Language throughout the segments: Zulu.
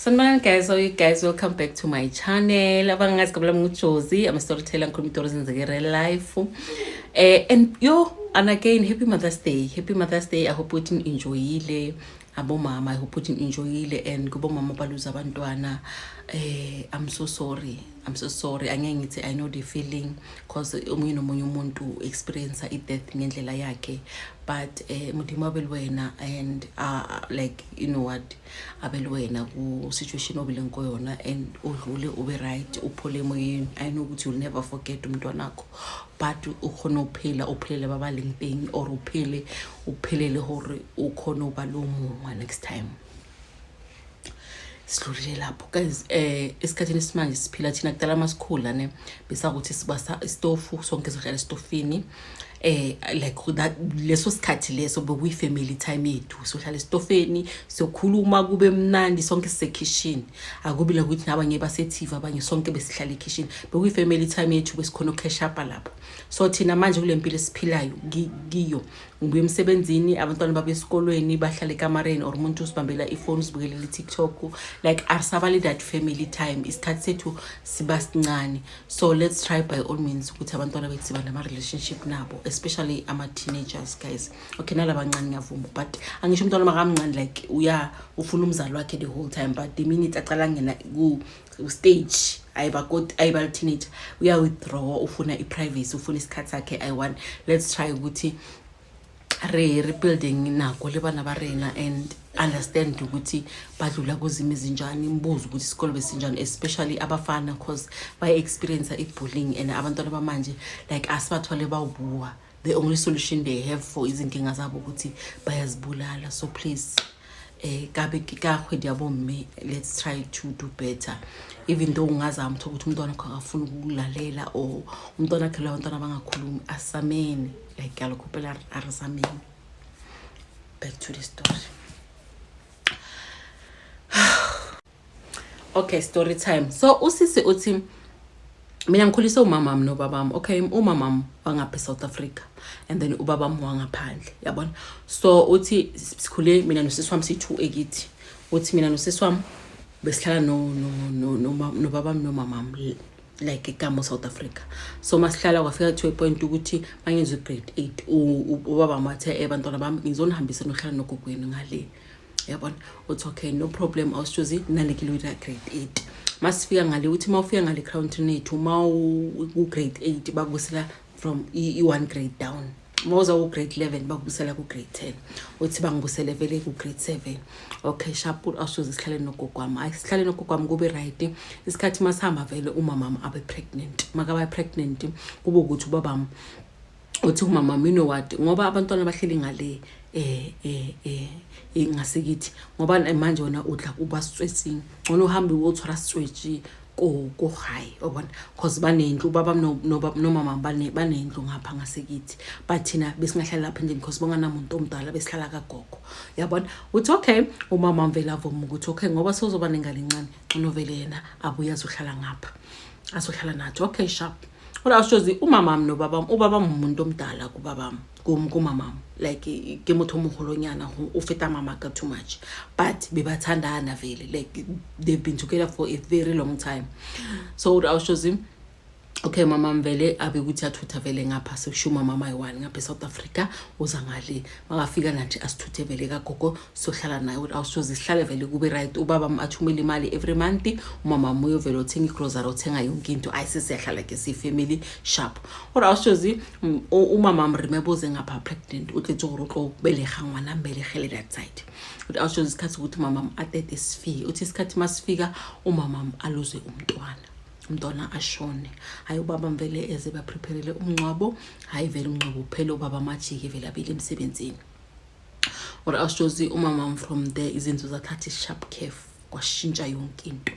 Sanibonani guys, how are you guys? Welcome back to my channel. Abangazi kabla nguJozi, I'm a storyteller ngikhuluma izinto ezenzeke real life. And again, happy Mother's Day. Happy Mother's Day. I hope you enjoyile. Abomama, I hope you enjoyile and kubomama baluza abantwana. I'm so sorry. Angeke ngithi I know the feeling because omunye nomunye umuntu experience i-death ngendlela yakhe. But mudima belwena and like you know what abelwena ku situation obile ngoyona and udlule ube right uphole emoyeni. I know ukuthi you'll never forget umntwana wakho but ukhona uphila uphelele babalengpeng or uphelele hore ukhona ubalungu next time. Sidlulile lapho guys. Esikhathini esimanje siphila thina kudala masikhula ne besa ukuthi sibasa istofu sonke sihlala estofini. Like that leso sikhathi leso bekuyi family time yethu sohlala estofeni sokhuluma kube mnandi sonke sisekitchen akubi la ukuthi nabanye baseTV abanye sonke besihlala ekitchen bekuyi family time yethu besikhona ucash up lapho. So thina manje kule mpilo esiphilayo giyo ngibuye emsebenzini abantwana babe esikolweni bahlala ekamareni or umuntu usibambela ifone usibukela iTikTok like arsabali that family time isikhathi sethu sibasincane. So let's try by all means ukuthi abantwana bethu bana ama relationship nabo especially ama teenagers guys. Okay nalaba bancane ngiyavuma but angisho umntwana makamncane like ufuna umzali wakhe the whole time but the minute aqala ngena ku stage ayiba teenager withdraw ufuna iprivacy ufuna isikhathi sakhe. Let's try ukuthi rebuilding nako lebana barena and understand ukuthi badlula kuzimo ezinjani imbuzo ukuthi isikole besinjani especially abafana because by experience ibullying and abantwana bamanje like asibathwale bawubuwa the only solution they have for izinkinga zabo ukuthi bayazibulala. So please let's try to do better even though ungazama ukuthi umntwana wakho akafuna ukulalela or umntwana wakhe labantwana abangakhulumi asameni like yalokupela arisameni. Back to the story. Okay, story time. So usisi uthi mina ngikhulisa umama wami nobabami. Okay, umama wami wangapha eSouth Africa and then ubabami wangaphandle yabona. So uthi sikhule mina nosisi wami si2 ekithi. Uthi mina nosisi wami besihlala nobabami nomamami like eGamo South Africa. So masihlala kwafika to a point ukuthi mangizwe grade 8 ubaba mathe abantwana bami ngizonihambisa nohlala nogogweni ngale yabona. Uthi okay no problem awusijozi nalekile with grade 8 masifika ngale uthi mawufika ngale Crown Trinity ku grade 8 bakubusela from i1 grade down moza ku grade 11 bakubusela ku grade 10 uthi bangibusele vele ku grade 7. Okay sharp awusijozi sihlale nogogwami sihlale nogogwami kube right isikhathi masihamba vele umama abe pregnant makaba pregnant kube ukuthi ubabami uthi umama mina what ngoba abantwana bahleli ngale ngasikithi ngoba manje wona udla kuba stressing ngona uhambe uyothwala stretch ko high obona because banendlu ubaba nomama banendlu ngapha ngasekithi but thina besingahlala lapha endlini because bonga namuntu omdala besihlala kagogo yabona. Uthi okay umama mvela avuma ukuthi okay ngoba sozoba nengane encane unovele yena abuya azohlala ngapha azohlala nathi. Okay sharp ola ushozi umama wami nobaba umuntu omdala kubaba kumama like ke motho mogolonyana o feta mama ka too much but bebathandana vele like they've been together for a very long time. So ushozi okay mama mvele abe ukuthi athutha vele ngapha sekushuma mama yiwani ngapha eSouth Africa uza ngale makafika nathi asithuthe vele kagogo sohlala naye awusoze sihlale vele kube right ubaba athumela imali every month umama moyo vele uthenga igrocery uthenga yonke into ayisesiyahlala ke si family sharp or awusoze umama mremeboze ngapha pregnant utlethe urotlo belega ngwana mbelehele that side awusoze isikhathi ukuthi mama atete sifike uthi isikhathi masifika umama aluze umntwana ashone hayi ubaba mvele eze bapreparele umncwabo hayi vele umncwabo uphele ubaba majike vele abile emsebenzini or ashozi umama from there izinto zathatha sharp curve kwashintsha yonke into.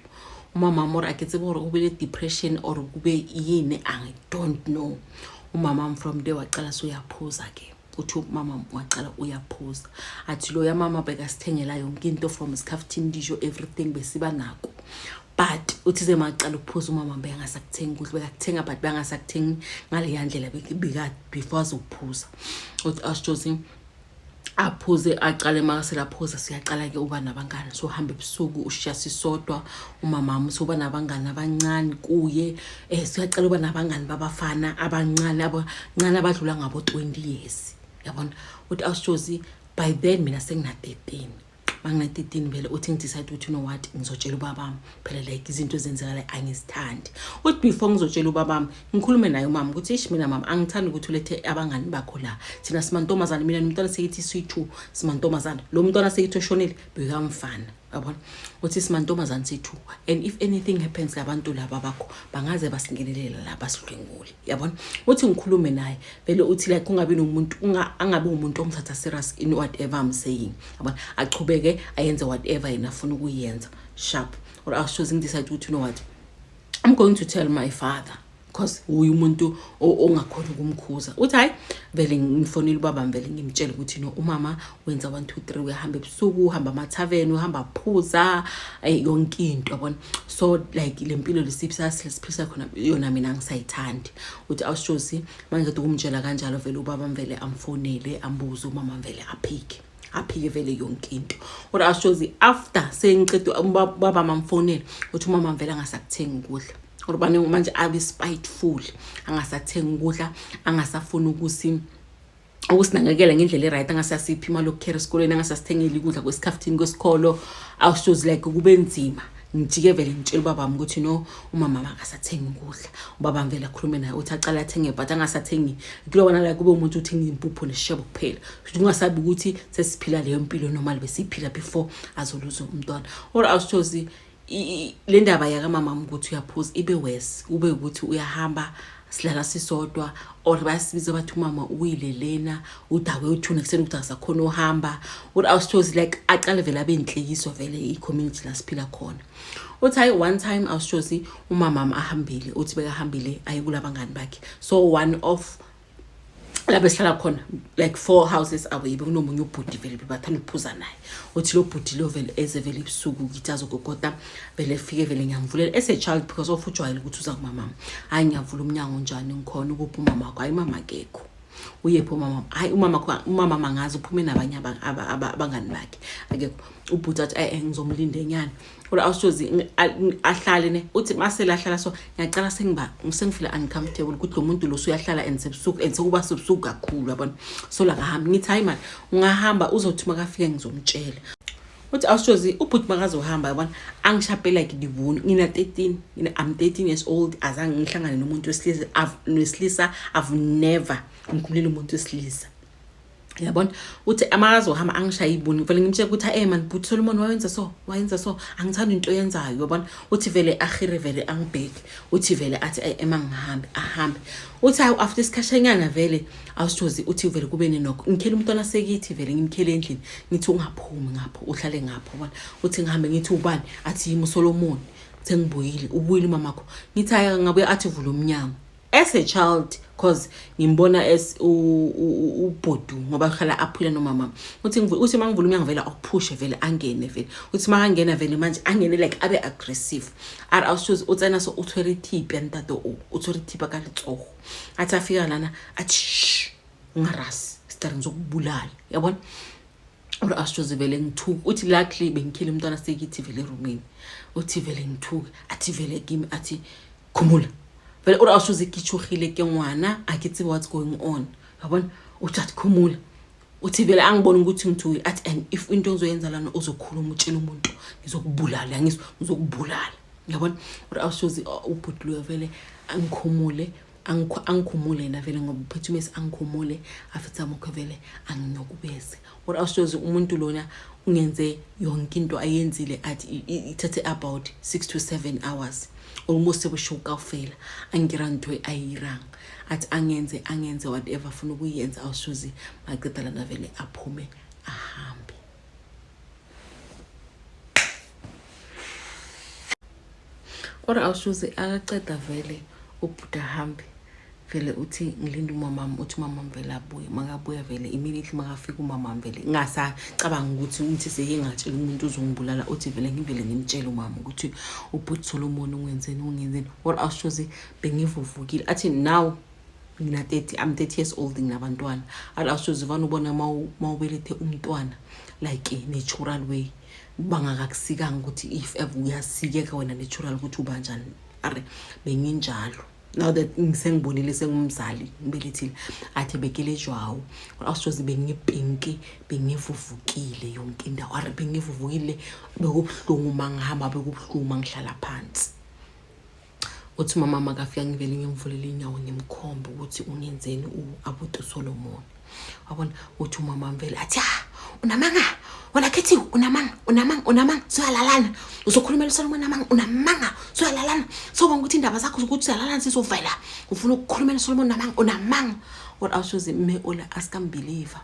Umama more akethe bore ube depression or kube yini I don't know. Umama from there waqala uyaphuza ke uthi umama waqala uyaphuza athi lo ya mama beka sithengela yonke into from scafftin disho everything besiba nako but uthi ze maqala ukuphuza umama bengasakuthenga ukuthi bekakuthenga but bengasakuthengi ngale yandlela beka before azokuphuza. Uthi ashozi aphuze aqale makase laphuza siyaqala ke uba nabangani so hamba ebusuku ushiya sisodwa umamami soba nabangani abancane kuye siyaqala uba nabangani babafana abancane abadlula ngabo 20 years yabona uthi awushozi by then mina sengina 13 mangina 13 vele uthi ngidecide ukuthi you know what ngizotshela ubabami phela like izinto ezenzeka la angizithandi uthi before ngizotshela ubabami ngikhulume naye umama ukuthi ish mina mama angithandi ukuthi ulethe abangani bakho la thina simantombazana mina nomntwana sekithi sithu simantombazana lo mntwana sekithi oshonile bekamfana yabona uthi simantombazana sithu and if anything happens labantu laba bakho bangaze basingenelela la basidlwengule yabona uthi ngikhulume naye vele uthi like kungabi nomuntu angabe umuntu omthatha serious in whatever I'm saying yabona achubeke ayenze whatever yena afuna ukuyenza sharp or I was decide ukuthi you know what I'm going to tell my father because umuntu ongakhona ukumkhuza uthi hayi vele ngifonile ubaba vele ngimtshela ukuthi no umama wenza 1 2 3 uyahamba ebusuku uhamba ama-tavern uhamba phuza yonke into yabona so like lempilo lesiphisa khona yona mina angisayithandi uthi awushozi manje ukumtshela kanjalo vele ubaba vele amfonele ambuza umama vele aphike vele yonke into kodwa awushozi after sengicede ubaba mamfonele uthi umama vele angasakuthenga ukudla urubane manje abe spiteful angasathenga ukudla angasafuna ukusinakekela ngendlela eright angasasiphi imali yokukhera esikoleni angasasithengeli ukudla kwesikhaftini kwesikolo awushozi like kube nzima ngijike vele ngitshela ubabami ukuthi no umama akasathenga ukudla ubabami vele akhulume naye uthi aqala athenge but angasathengi kulona la kube umuntu uthenga impupho nesishebo kuphela ungasabi ukuthi sesiphila leyo mpilo normal besiphila before azoluza umntwana or awushozi le ndaba yaka mama ukuthi uyaphuza ibe worse ube ukuthi uyahamba silala sisodwa or basibiza bathi umama uyilelena udawe uthuna kuseni ukuthi asakhona uhamba what I was told like aqale vele abenhlekiso vele i-community la siphila khona uthi hayi one time I was told umama ahambile uthi bekahambile ayikulabangani bakhe so one of labe sihlala khona like 4 houses away bekunomunye ubhuti vele bathanda ukuphuza naye uthi lo bhuti lo vele ezevele ibusuku kithi azogogota vele fike vele ngiyamvulela as a child because of ujwayele ukuthi uza kumama hayi ngiyavula umnyango njani ngikhona ukuphi umama wakho hayi mama akekho uyepho mama hayi umama mangazi uphume nabanye abangani bakhe akekho ubhuti athi ngizomlinda enyana kodwa awushozi ahlale ne uthi masela ahlala so ngiyacala sengifila uncomfortable ukuthi lo muntu lo uyahlala ensebusuku ensekuba sebusuku kakhulu yabona so la ngahamba ngithi hayi man ungahamba uzothi makafike ngizomtshela uthi awushozi ubhuti makazohamba yabona angishapela like divuni ngina 13 I'm 13 years old azange ngihlangane nomuntu wesilisa I've never ngikhulela umuntu wesilisa yabona uthi amakazohamba angishaya ibuni vele ngimtshela ukuthi man bhuti Solomon wayenza so angithanda into yenzayo yabona uthi vele akhire vele angibheke uthi vele athi emangihambe ahambe uthi after isikhashanyana vele awushozi uthi vele kube nenokho ngikhela umntwana sekithi vele ngimkhele endlini ngithi ungaphumi ngapho uhlale ngapho yabona uthi ngihambe ngithi ubani athi yimi Solomon sengibuyile ubuyile mamakho ngithi ngabuye athi vula umnyango as a child cause ngimbona as ubhudu ngoba khala aphula nomama uthi mangivula umnyango vele akuphushe vele angene vele uthi makangena vele manje angene like abe aggressive ara awushozi utsena so authority pentato authority bakalitsogo athi afika lana athi ungarasi sitari ngizokubulala yabona ora awushozi vele ngithuka uthi luckily bengikhela umntwana sekithi vele roomini uthi vele ngithuka athi vele kimi athi khumula vele ora awushozi kichukhile ke ngwana akithi what's going on yabona uthi khumula uthi vele angibona ukuthi ngithuki athi and if into ngizoyenza lana uzokhuluma utshela umuntu ngizokubulala ngizokubulala yabona ora awushozi ubhuti lo vele angikhumule na vele ngoba uphethumesi angikhumule afitha mokho vele anginokubese ora awushozi umuntu lona ungenze yonke into ayenzile athi ithathe about 6 to 7 hours almost ebushuka ufela angirantwe ayirang athi angenze whatever afuna ukuyenza awushozi maqeda lana vele aphume ahambe ora awushozi akaqeda vele ubhuti ahambe vele uthi ngilinda umama uthi umama vele abuye makabuya vele immediately makafika umama vele ngasacabanga ukuthi seyengatshela umuntu uzongibulala uthi vele ngivele ngimtshela umama ukuthi ubhuti Solomon ungenzeni or awushozi bengivuvukile athi now ngina 30, I'm 30 years old nginabantwana. Awushozi vana ubona mawubelethe umntwana like a natural way. Bangakakusikanga ukuthi if ever uyasikeka wena natural ukuthi uba njani. Are benginjalo. Now that ngisengibonile sengumzali ngibelethile athi bekele jwawo. Awushozi bengipinki bengivuvukile yonke indawo. Are bengivuvukile bekubhlungu mangihamba bekubhlungu mangihlala phansi. Uthi mama makafika ngivele ngimvulele inyawo ngimkhomba ukuthi ungenzeni uAbutu Solomon. Wabona uthi mama mvele athi unamanga wena kethi unamanga soyalalana uzokhulumela uSolomon unamanga soyalalana soba ukuthi indaba zakho ukuthi uyalalana sisovela ufuna ukukhulumela uSolomon unamanga. What else me ola askambeliever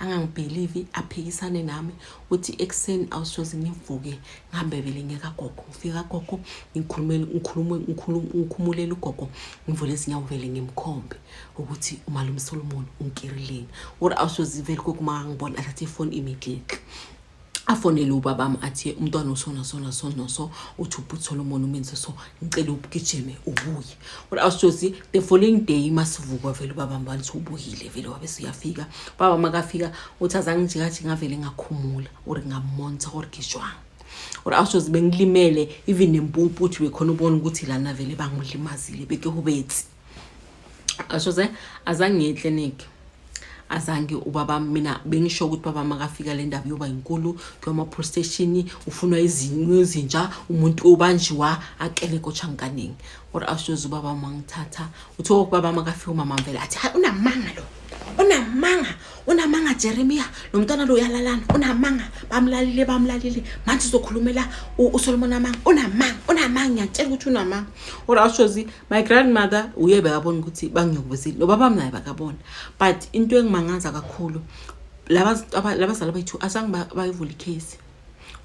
angangibelieve aphikisane nami uthi ekseni awushozi ngivuke ngihambe vele ngekagogo ngifika gogo ngikhumulela ugogo ngivule izinyawo vele ngimkhombe ukuthi umalume Solomon unkirileni. What awushozi vele kokuma ngibona athi phone immediately afonele ubabami athi umntwana usona so uthi uButi Solomon umenze so ngicela ubugijime ubuye. What awushozi the following day masivuka vele ubabami bathi ubuyile vele wabe siyafika baba makafika uthi azangijikathi ngavele ngakhumula uri ngamonza or gijwanga. Or awushozi bengilimele even nempumpu uthi bekhona ubona ukuthi lana vele bangidlimazile beke hubethi. Awushoze azange eclinic azange ubaba mina bengisho ukuthi baba makafika le ndaba yoba inkulu kuyoma police station ufunwa izinto ezinja umuntu obanjiwa akele koChankaning. Or awushozi ubaba mangithatha uthi ubaba makafika umama mvele athi unamanga lo unamanga Jeremiah lo mntwana lo uyalalana unamanga bamlalile manje uzokhulumela uSolomon unamanga ngiyatshela ukuthi unamanga. Or awushozi my grandmother uyebe yabona ukuthi bangiyokubesile no baba naye bakabona but into engimangaza kakhulu labazali bethu azange bayivula icase.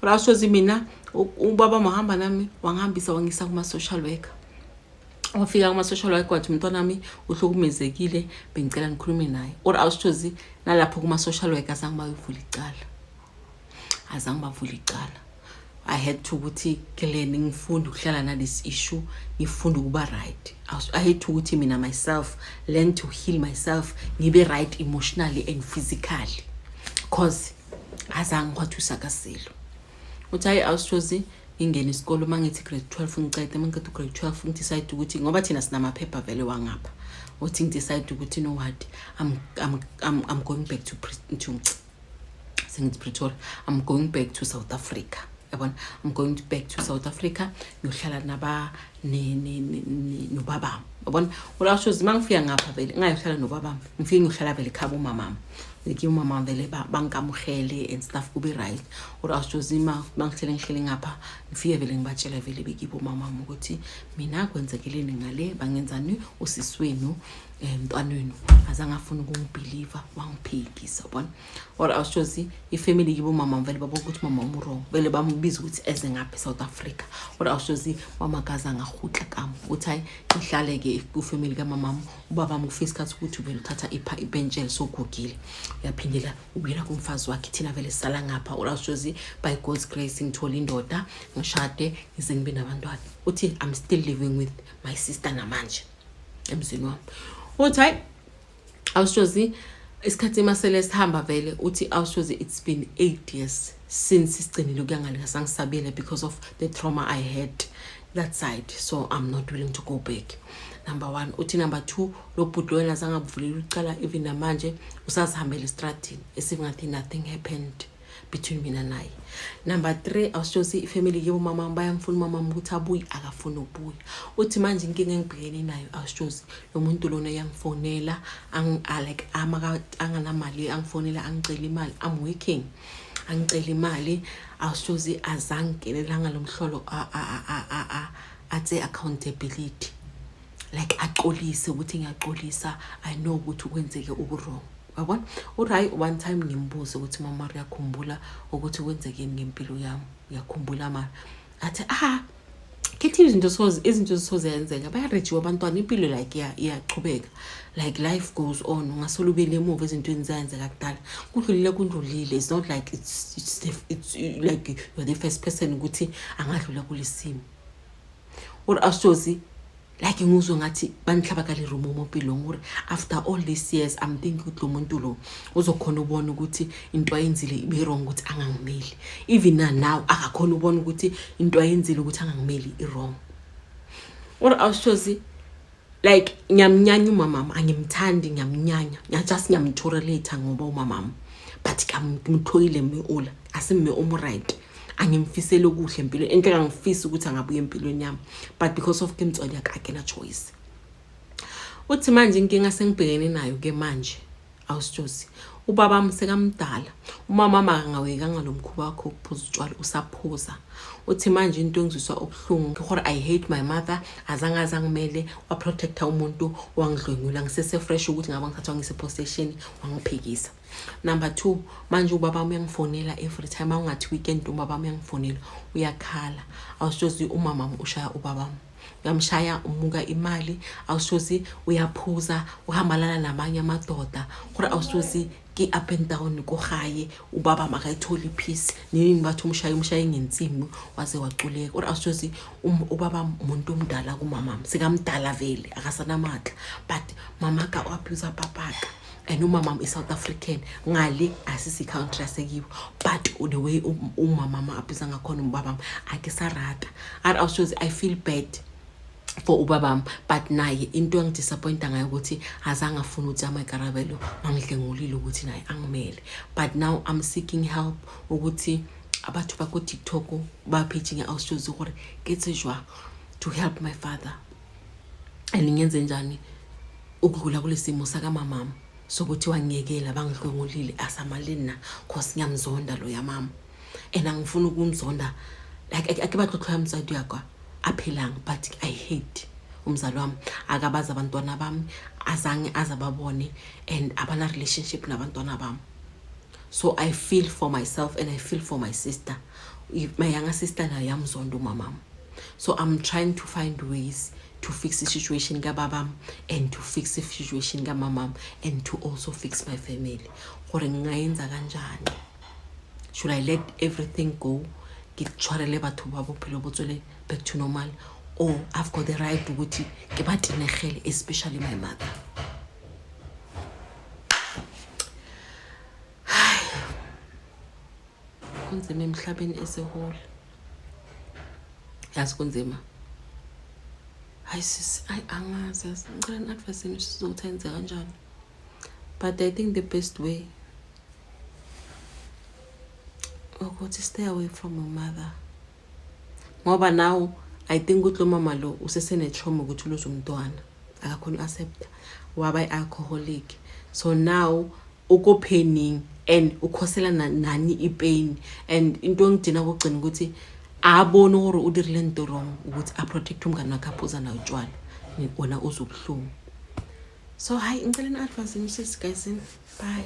Or awushozi mina ubaba mahamba nami wangihambisa wangisa kuma social worker. Wafika kuma social worker wathi umntwana nami uhlukumezekile bengicela ngikhulume naye. Or awushozi nalapho kuma social worker azange bayivula icala. I had to ukuthi keleni ngifunda ukuhlala na this issue ngifunda ukuba right. I had to ukuthi mina myself learn to heal myself ngibe right emotionally and physically cause azange kwathusa kasilo. Uthi awushozi ingene isikolo mangithi grade 12 ngicede mangiqeda grade 12 ngidecide ukuthi ngoba thina sinamaphepha vele wangapha uthi ngidecide ukuthi no what I'm going back to Pretoria. I'm going back to South Africa. Yabona I'm going back to South Africa ngiyohlala naba nobaba. Yabona ulashozi mangifika ngapha vele ngayohlala nobaba ngifike ngiyohlala vele ekhaya umama ngike umama vele bangamkhele and stuff kube right. Ulashozi mangithele ngihlele ngapha ngifike vele ngibatshela vele bekibo mama ukuthi mina kwenzekeleni ngale bangenzani usiswenu mntwanweni azange afuna ukungibelieve wangiphikisa yabona. Or awushozi ifamily yibo mama vele babona ukuthi mama umuro vele bambiza ukuthi eze ngapha South Africa. Or awushozi mama kaza ngahutla kami uthi hayi ngihlale ke kufamily kamama ubaba mngifisa isikhathi ukuthi vele uthatha ibhenjeli sogugile uyaphindela ubuyela kumfazi wakhe thina vele sala ngapha. Or awushozi by God's grace ngithola indoda ngishade ngize ngibe nabantwana uthi I'm still living with my sister namanje emzini wami. Uthi hayi awushozi isikhathi masele sihamba vele uthi awushozi it's been 8 years since sigcinile ukuyangale ngasangisabile because of the trauma I had that side, so I'm not willing to go back. Number 1 uthi number 2 lo bhuti wena zangavulela uqala even namanje usazihambela estradini esingathi nothing happened between mina naye. Number 3 awushozi ifamily yebo mama bayamfuna mama ukuthi abuyi akafuna ukubuya. Uthi manje inkinga engibhekene nayo awushozi lo muntu lona yangifonela like anganamali angifonela angicela imali I'm working angicela imali awushozi azangenelanga lo mhlolo athe accountability like axolise ukuthi ngiyaxolisa I know ukuthi ukwenzeke ukurong. Yabona uthi one time ngimbuze ukuthi mama uyakhumbula ukuthi kwenzekeni ngempilo yami uyakhumbula manje athi kethi izinto zisozenzeka bayarejiwa abantwana impilo like iyaqhubeka like life goes on ungasolo ubele emuva izinto ezenzeka kudala kudlulile. It's not like it's like you're the first person ukuthi angadlula kulesimo. Or awushozi like ngizwe ngathi banihlaba ka le room mo pelong gore after all these years I'm thinking ukuthi lo muntu lo uzokhona ubona ukuthi into ayenzile ibe wrong ukuthi angangimeli, even now akakhona ubona ukuthi into ayenzile ukuthi angangimeli i wrong. Or awushozi like nyamnyanya umamama, angimthandi nyamnyanya, just nyamtolerate ngoba umamama, but ngimthoyile meula asime right, angimfisele okuhle empilweni, enhle angifisi ukuthi angabuye empilweni yami, but because of Kimtsoli akakena choice. Uthi manje inkinga sengibhekene nayo ke manje awushozi ubaba msekamdala, umama angawekanga lo mkhuba wakho ukuphuza utshwala usaphuza. Uthi manje into engizwiswa obuhlungu ngikho I hate my mother, azangamele wa protecta umuntu wangidlwengula, ngisese fresh ukuthi ngaba ngithathwa ngise possession wangiphikisa. Number 2, manje ubaba uyangifonela every time awungathi weekend ubaba uyangifonela uyakhala. Awushozi umama ushaya ubaba, uyamshaya umuka imali, awushozi uyaphuza uhambalana namanye amadoda, kodwa awushozi ki up and down ko gaye ubaba makayitholi peace nini bathu umshaye ngentsimo waze waculeka. Kodwa awushozi ubaba umuntu omdala kumama, sikamdala vele akasanamandla, but mama ka abuse papaka. And umama is South African, ngale asisi country yasekibo, but the way umama abuse ngakhona ubaba akisarata. Awushozi I feel bad for ubabam, but naye into engidisappointa ngayo ukuthi azange afuna ukuthi amagarabelo angidlengulile ukuthi naye angimele. But now I'm seeking help ukuthi abathu bako TikTok ba paging awushozi gore ketsejwa to help my father, and ngenze njani ukudlula kulesimo saka mamama sokuthi wangiyekela bangidlengulile asamalina cause ngiyamzonda lo ya mama, and angifuna ukumzonda like akibaxoxwa umsadi yakwa aphelanga, but I hate umzali wami akabaza abantwana bami, azange azababone, and abana relationship nabantwana bami. So I feel for myself and I feel for my sister. My younger sister na yamzondo mama. So I'm trying to find ways to fix the situation ka babam, and to fix the situation ka mamam, and to also fix my family. Gore ngayenza kanjani? Should I let everything go? Ngitshwarele batho ba bophelo bo tswele back to normal, or I've got the right ukuthi ke batinegele, especially my mother. Kunzima emhlabeni esehole, yazi kunzima. Hayi sis, angazi ngicela advice yenu sizothi enze kanjani, but I think the best way ukuthi stay away from your mother. Ngoba now I think ukuthi lo mama lo usesene trauma ukuthi uluze umntwana, akakhona accept waba alcoholic. So now uko paining and ukhosela nani ipain, and into engidina ukugcina ukuthi abone gore u dirile into wrong ukuthi a protect umngane wakhe aphuza na utshwala wona uzobuhlungu. So hi ngicela advice guys, bye.